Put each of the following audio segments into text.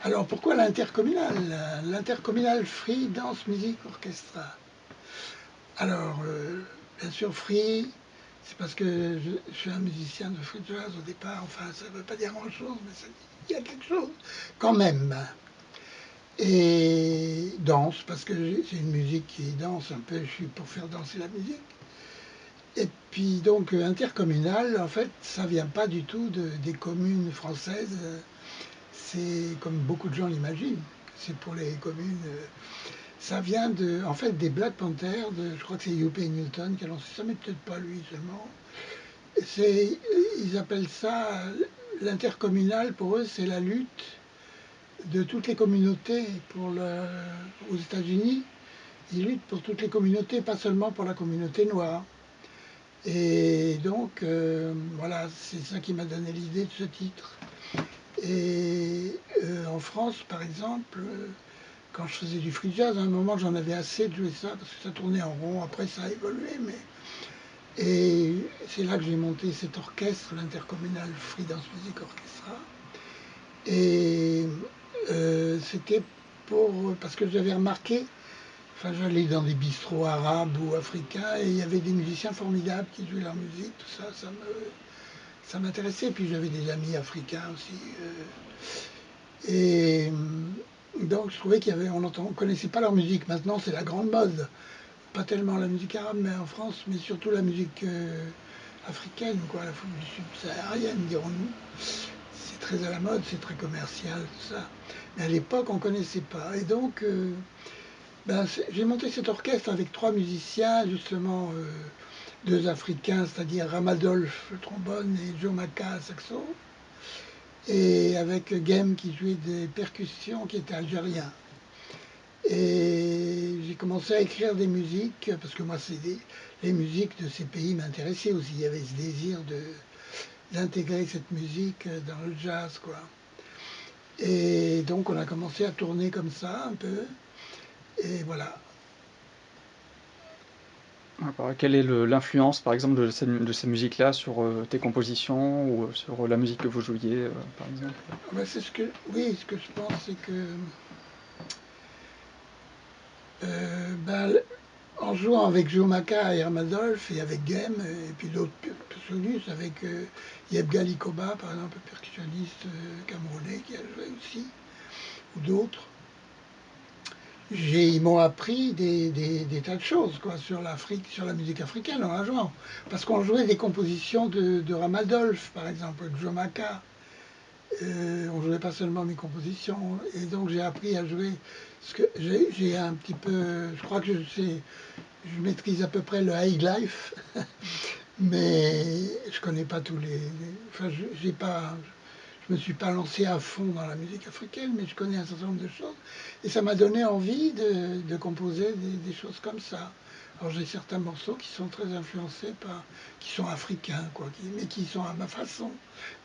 Alors pourquoi l'intercommunal? L'intercommunal Free Dance Music Orchestra. Alors, bien sûr, Free, c'est parce que je suis un musicien de free jazz au départ. Enfin, ça ne veut pas dire grand-chose, mais il y a quelque chose quand même. Et danse, parce que c'est une musique qui danse un peu, je suis pour faire danser la musique. Et puis donc intercommunal, en fait, ça vient pas du tout des communes françaises. C'est comme beaucoup de gens l'imaginent, c'est pour les communes. Ça vient en fait, des Black Panthers. Je crois que c'est U.P. Newton qui a lancé ça, mais peut-être pas lui seulement. Ils appellent ça l'intercommunal. Pour eux, c'est la lutte de toutes les communautés aux États-Unis. Ils luttent pour toutes les communautés, pas seulement pour la communauté noire. Et donc, voilà, c'est ça qui m'a donné l'idée de ce titre. Et en France, par exemple, quand je faisais du free jazz, à un moment, j'en avais assez de jouer ça, parce que ça tournait en rond. Après, ça a évolué, mais... Et c'est là que j'ai monté cet orchestre, l'Intercommunal Free Dance Music Orchestra. Et c'était parce que j'avais remarqué, enfin, j'allais dans des bistrots arabes ou africains, et il y avait des musiciens formidables qui jouaient leur musique, tout ça, ça m'intéressait. Puis j'avais des amis africains aussi. Et donc je trouvais on ne connaissait pas leur musique. Maintenant, c'est la grande mode. Pas tellement la musique arabe, mais en France, mais surtout la musique africaine, quoi, la musique subsaharienne, dirons-nous. C'est très à la mode, c'est très commercial, tout ça. Mais à l'époque, on ne connaissait pas. Et donc, j'ai monté cet orchestre avec trois musiciens, justement, deux Africains, c'est-à-dire Ramadolphe, le trombone, et Joe Maka, saxo, et avec Gem qui jouait des percussions, qui était algérien. Et j'ai commencé à écrire des musiques, parce que moi, les musiques de ces pays m'intéressaient aussi. Il y avait ce désir d'intégrer cette musique dans le jazz, quoi. Et donc, on a commencé à tourner comme ça, un peu. Et voilà. D'accord. Quelle est l'influence, par exemple, de ces musiques-là sur tes compositions ou sur la musique que vous jouiez, par exemple? Ben, oui, ce que je pense, c'est que ben, en jouant avec Joe Maka et Ramadolph et avec Gem et puis d'autres percussionniste avec Yeb Galikoba, par exemple, percussionniste camerounais qui a joué aussi, ou d'autres, ils m'ont appris des tas de choses, quoi, sur l'Afrique, sur la musique africaine en la jouant. Parce qu'on jouait des compositions de Ramadolph, par exemple, de Joe Maka. On jouait pas seulement mes compositions. Et donc j'ai appris à jouer. Ce que j'ai un petit peu. Je crois que je maîtrise à peu près le high life, mais je connais pas enfin, j'ai pas, je me suis pas lancé à fond dans la musique africaine, mais je connais un certain nombre de choses. Et ça m'a donné envie de composer des choses comme ça. Alors j'ai certains morceaux qui sont très influencés qui sont africains, quoi, mais qui sont à ma façon,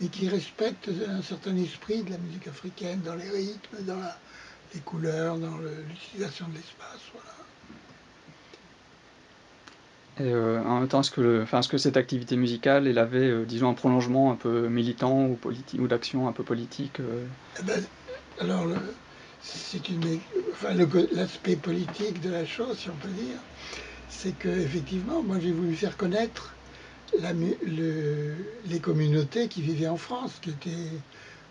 et qui respectent un certain esprit de la musique africaine, dans les rythmes, les couleurs, dans l'utilisation de l'espace, voilà. Et en même temps, est-ce que cette activité musicale, elle avait, disons, un prolongement un peu militant ou politique ou d'action un peu politique? Eh ben, alors, c'est enfin, l'aspect politique de la chose, si on peut dire, c'est que effectivement, moi j'ai voulu faire connaître les communautés qui vivaient en France, qui étaient,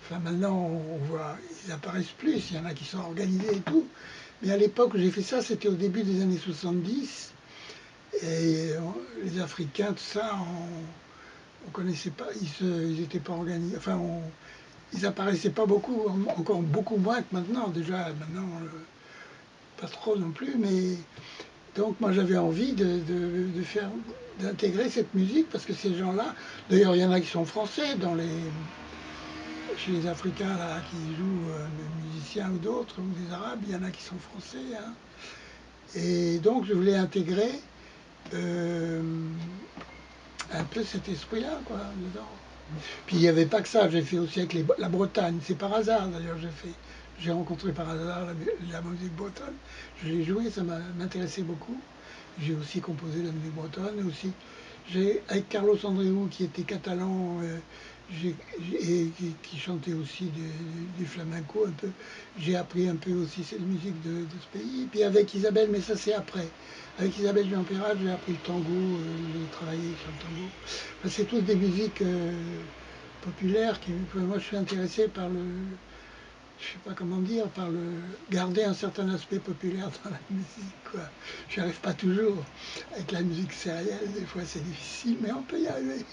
enfin maintenant on voit, ils apparaissent plus, il y en a qui sont organisés et tout, mais à l'époque où j'ai fait ça, c'était au début des années 70, et les Africains, tout ça, on connaissait pas, ils étaient pas organisés, enfin ils apparaissaient pas beaucoup, encore beaucoup moins que maintenant, déjà maintenant pas trop non plus, mais donc moi j'avais envie d'intégrer cette musique parce que ces gens-là, d'ailleurs il y en a qui sont français chez les Africains là, qui jouent, les musiciens ou d'autres, ou des Arabes, il y en a qui sont français, hein. Et donc je voulais intégrer euh, un peu cet esprit-là, quoi, dedans. Puis il n'y avait pas que ça, j'ai fait aussi avec la Bretagne, c'est par hasard d'ailleurs, j'ai rencontré par hasard la musique bretonne, je l'ai jouée, ça m'intéressait beaucoup. J'ai aussi composé la musique bretonne, et aussi avec Carlos Andreu qui était catalan, et qui chantait aussi du flamenco un peu. J'ai appris un peu aussi cette musique de ce pays. Et puis avec Isabelle, mais ça c'est après. Avec Isabelle Jean-Perrat, j'ai appris le tango, j'ai travaillé sur le tango. Enfin, c'est toutes des musiques populaires qui, moi je suis intéressé par le, je sais pas comment dire, par le garder un certain aspect populaire dans la musique, quoi. J'y arrive pas toujours. Avec la musique sérielle, des fois c'est difficile, mais on peut y arriver.